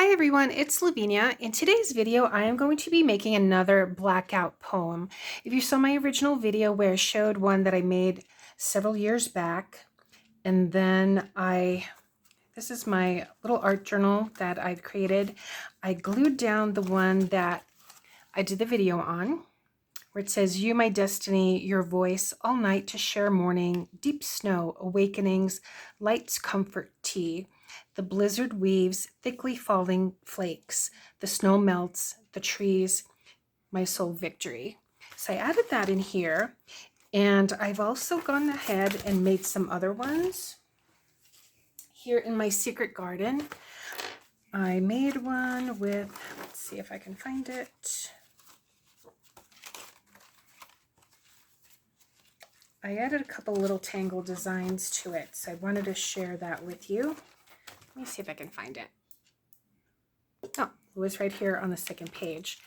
Hi everyone, it's Lavinia. In today's video, I am going to be making another blackout poem. If you saw my original video where I showed one that I made several years back, and then this is my little art journal that I've created. I glued down the one that I did the video on, where it says, "You, my destiny, your voice, all night to share morning, deep snow, awakenings, light's comfort tea. The blizzard weaves thickly falling flakes. The snow melts, the trees, my soul victory." So I added that in here. And I've also gone ahead and made some other ones. Here in my secret garden, I made one with, let's see if I can find it. I added a couple little tangle designs to it, so I wanted to share that with you. Let me see if I can find it. Oh, it was right here on the second page.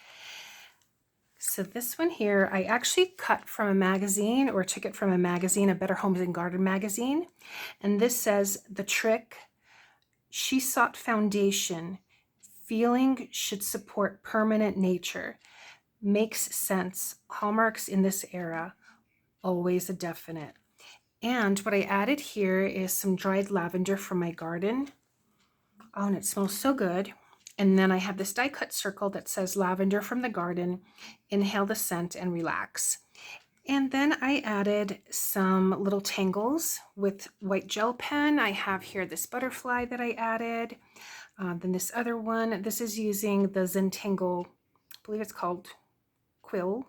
So this one here, I actually cut from a magazine, or took it from a magazine, a Better Homes and Garden magazine. And this says, "The trick, she sought foundation. Feeling should support permanent nature. Makes sense. Hallmarks in this era. Always a definite." And what I added here is some dried lavender from my garden. Oh, and it smells so good. And then I have this die cut circle that says lavender from the garden. Inhale the scent and relax. And then I added some little tangles with white gel pen. I have here this butterfly that I added. Then this other one, this is using the Zentangle, I believe it's called Quill.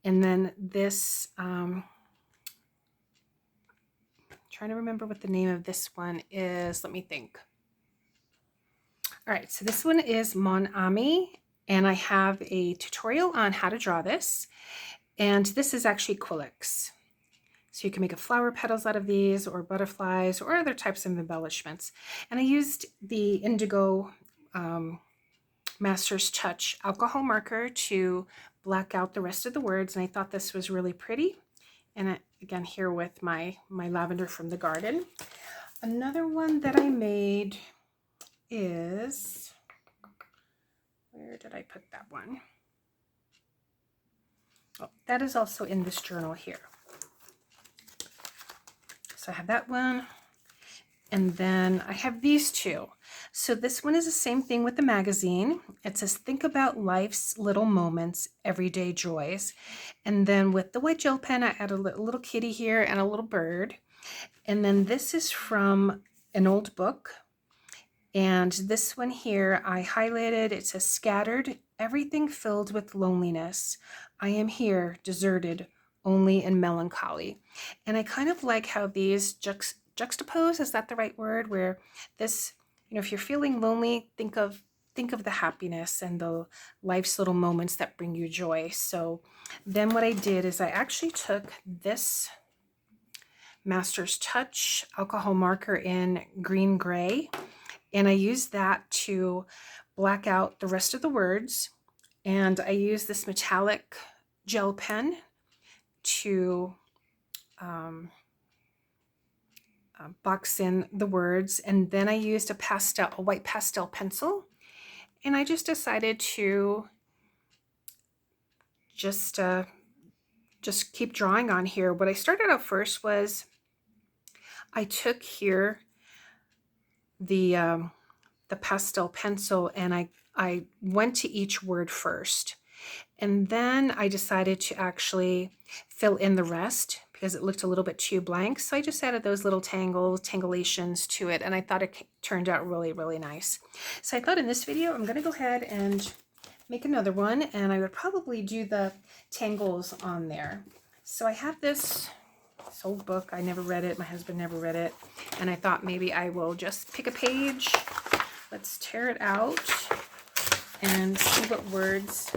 And then this, trying to remember what the name of this one is. Let me think. All right, so this one is Mon Ami, and I have a tutorial on how to draw this. And this is actually acrylics. So you can make a flower petals out of these, or butterflies, or other types of embellishments. And I used the Indigo Master's Touch alcohol marker to black out the rest of the words, and I thought this was really pretty. And again, here with my lavender from the garden. Another one that I made is, where did I put that one? Oh, that is also in this journal here. So I have that one, and then I have these two. So this one is the same thing with the magazine. It says, "Think about life's little moments, everyday joys." And then with the white gel pen, I add a little kitty here and a little bird. And then this is from an old book. And this one here, I highlighted, it says, "Scattered, everything filled with loneliness. I am here, deserted, only in melancholy." And I kind of like how these juxtapose, is that the right word? Where this, if you're feeling lonely, think of the happiness and the life's little moments that bring you joy. So then what I did is I actually took this Master's Touch alcohol marker in green gray, and I used that to black out the rest of the words. And I used this metallic gel pen to box in the words. And then I used a white pastel pencil. And I just decided to just keep drawing on here. What I started out first was I took here the pastel pencil, and I went to each word first. And then I decided to actually fill in the rest because it looked a little bit too blank. So I just added those little tangulations to it, and I thought it turned out really, really nice. So I thought in this video, I'm going to go ahead and make another one, and I would probably do the tangles on there. So I have this old book. I never read it. My husband never read it. And I thought maybe I will just pick a page. Let's tear it out and see what words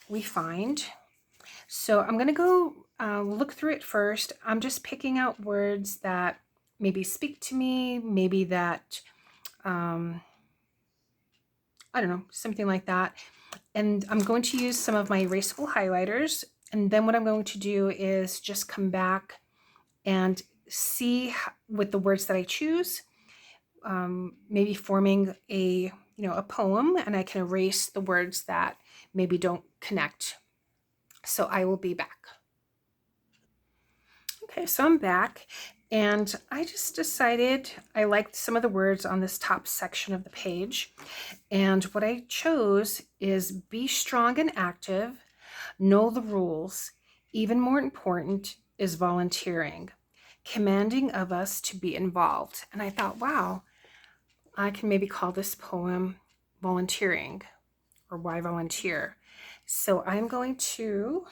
we find. So I'm going to go look through it first. I'm just picking out words that maybe speak to me, maybe that, I don't know, something like that. And I'm going to use some of my erasable highlighters. And then what I'm going to do is just come back and see with the words that I choose maybe forming a, a poem, and I can erase the words that maybe don't connect. So I will be back. Okay, so I'm back, and I just decided I liked some of the words on this top section of the page. And what I chose is be strong and active, know the rules. Even more important is volunteering, commanding of us to be involved. And I thought, wow, I can maybe call this poem Volunteering, or Why Volunteer. So I'm going to,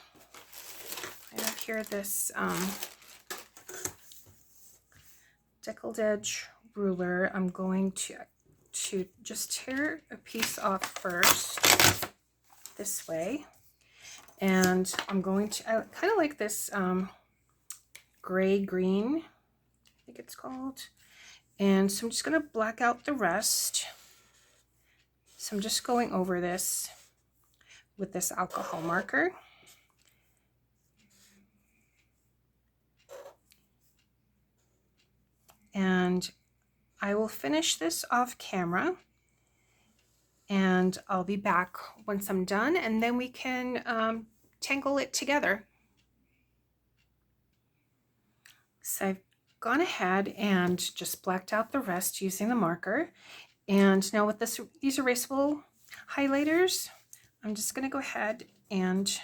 I have here this deckled edge ruler. I'm going to just tear a piece off first this way, and I'm going to, I kind of like this gray green, I think it's called, and so I'm just going to black out the rest. So I'm just going over this with this alcohol marker. And I will finish this off camera, and I'll be back once I'm done, and then we can tangle it together. So I've gone ahead and just blacked out the rest using the marker. And now with these erasable highlighters, I'm just going to go ahead and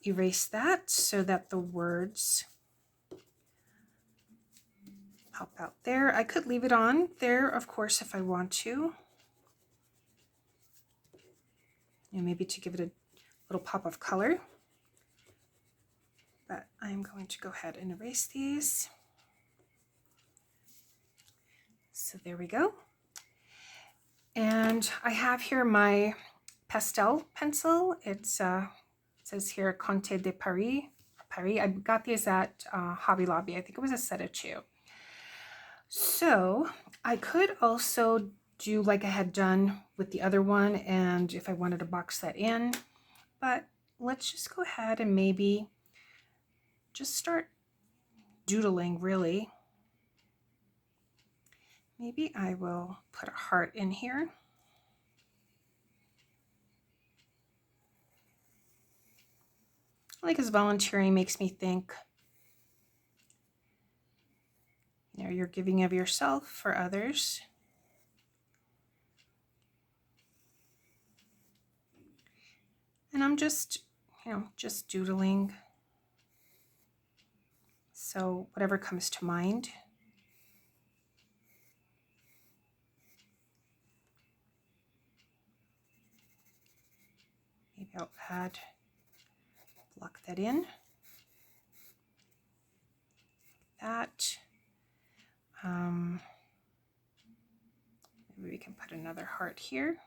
erase that so that the words pop out there. I could leave it on there, of course, if I want to. And maybe to give it a little pop of color. But I'm going to go ahead and erase these. So there we go. And I have here my pastel pencil. It says here Conte de Paris. I got these at Hobby Lobby. I think it was a set of 2. So I could also do like I had done with the other one, and if I wanted to box that in, but let's just go ahead and maybe just start doodling, really. Maybe I will put a heart in here. Like, as volunteering makes me think, you're giving of yourself for others. And I'm just, just doodling. So whatever comes to mind. Maybe I'll block that in. That. Maybe we can put another heart here.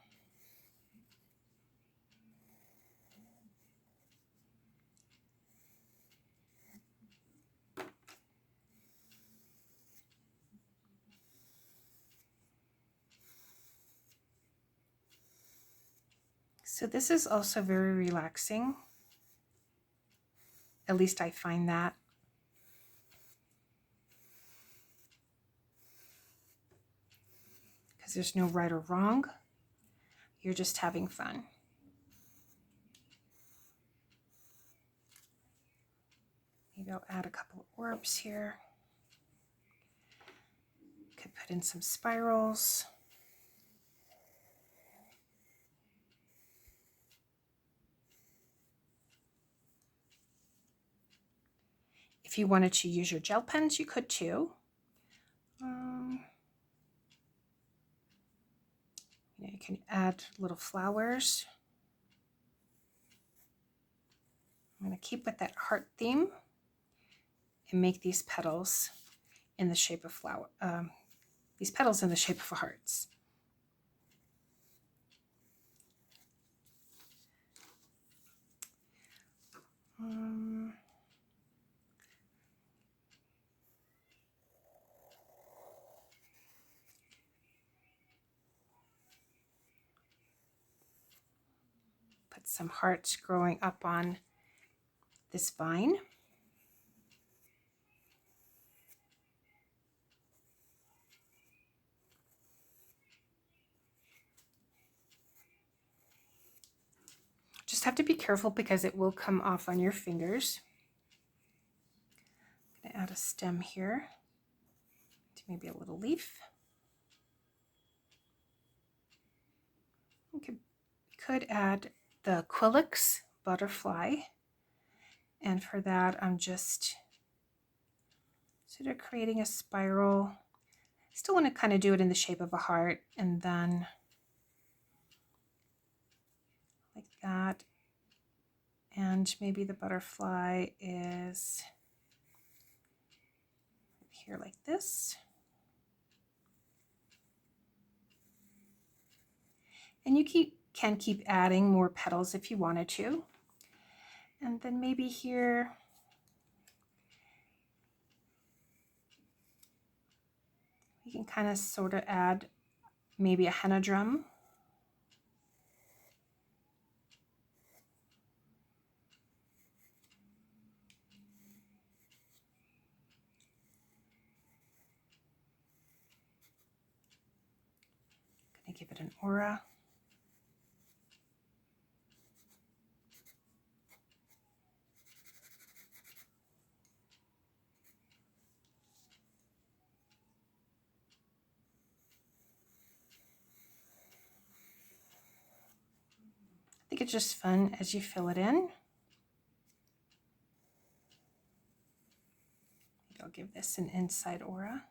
So this is also very relaxing. At least I find that. Because there's no right or wrong. You're just having fun. Maybe I'll add a couple of orbs here. Could put in some spirals. If you wanted to use your gel pens, you could too. You can add little flowers. I'm going to keep with that heart theme and make these petals in the shape of these petals in the shape of hearts. Put some hearts growing up on this vine. just have to be careful because it will come off on your fingers. I'm going to add a stem here, to maybe a little leaf. You could add the Quillix butterfly, and for that I'm just sort of creating a spiral. Still want to kind of do it in the shape of a heart, and then like that, and maybe the butterfly is here like this. And you can keep adding more petals if you wanted to. And then maybe here, you can kind of sort of add maybe a henna drum. Gonna give it an aura. I think it's just fun as you fill it in. Maybe I'll give this an inside aura.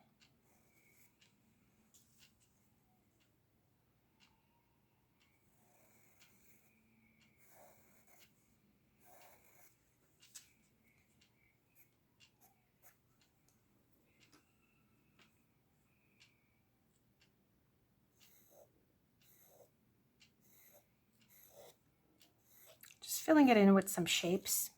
Just filling it in with some shapes.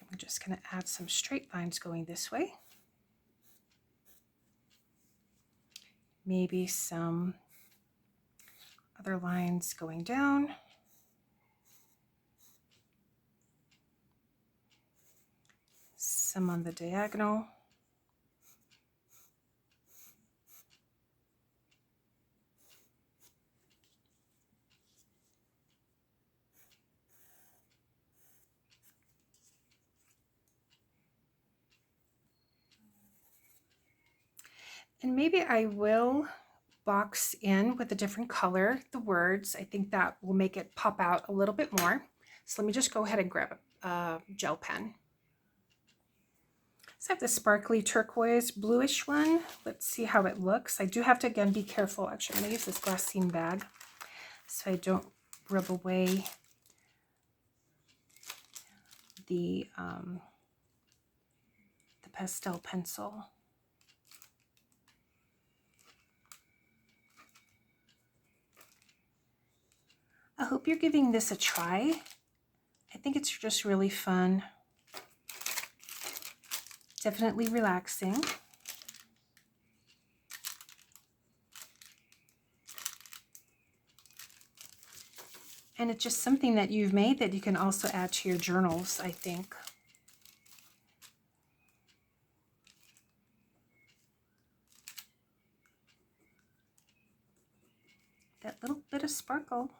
I'm just going to add some straight lines going this way. Maybe some other lines going down. Some on the diagonal. And maybe I will box in with a different color the words. I think that will make it pop out a little bit more. So let me just go ahead and grab a gel pen. So I have the sparkly turquoise bluish one. Let's see how it looks. I do have to again be careful. Actually, I'm going to use this glassine bag so I don't rub away the pastel pencil. I hope you're giving this a try. I think it's just really fun. Definitely relaxing. And it's just something that you've made that you can also add to your journals, I think. That little bit of sparkle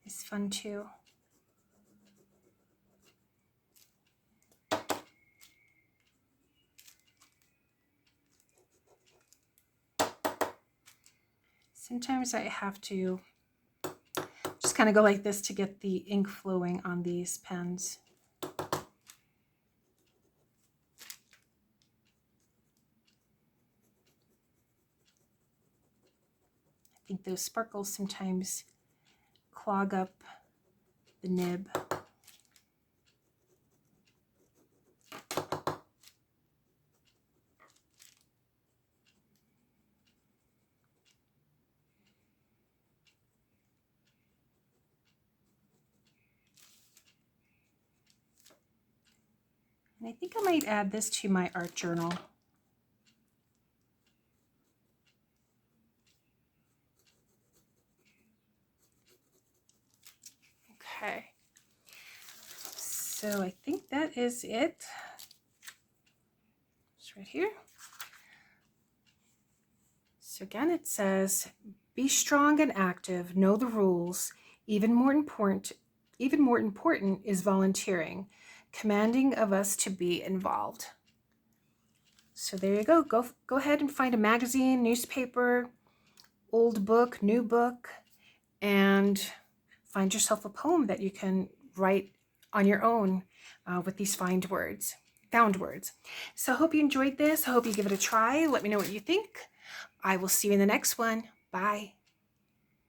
is fun too. Sometimes I have to just kind of go like this to get the ink flowing on these pens. I think those sparkles sometimes clog up the nib. And I think I might add this to my art journal. Okay. So I think that is it. It's right here. So again, it says, be strong and active, know the rules. Even more important is volunteering, commanding of us to be involved. So there you go. Go ahead and find a magazine, newspaper, old book, new book, and find yourself a poem that you can write on your own with these found words. So I hope you enjoyed this. I hope you give it a try. Let me know what you think. I will see you in the next one. Bye.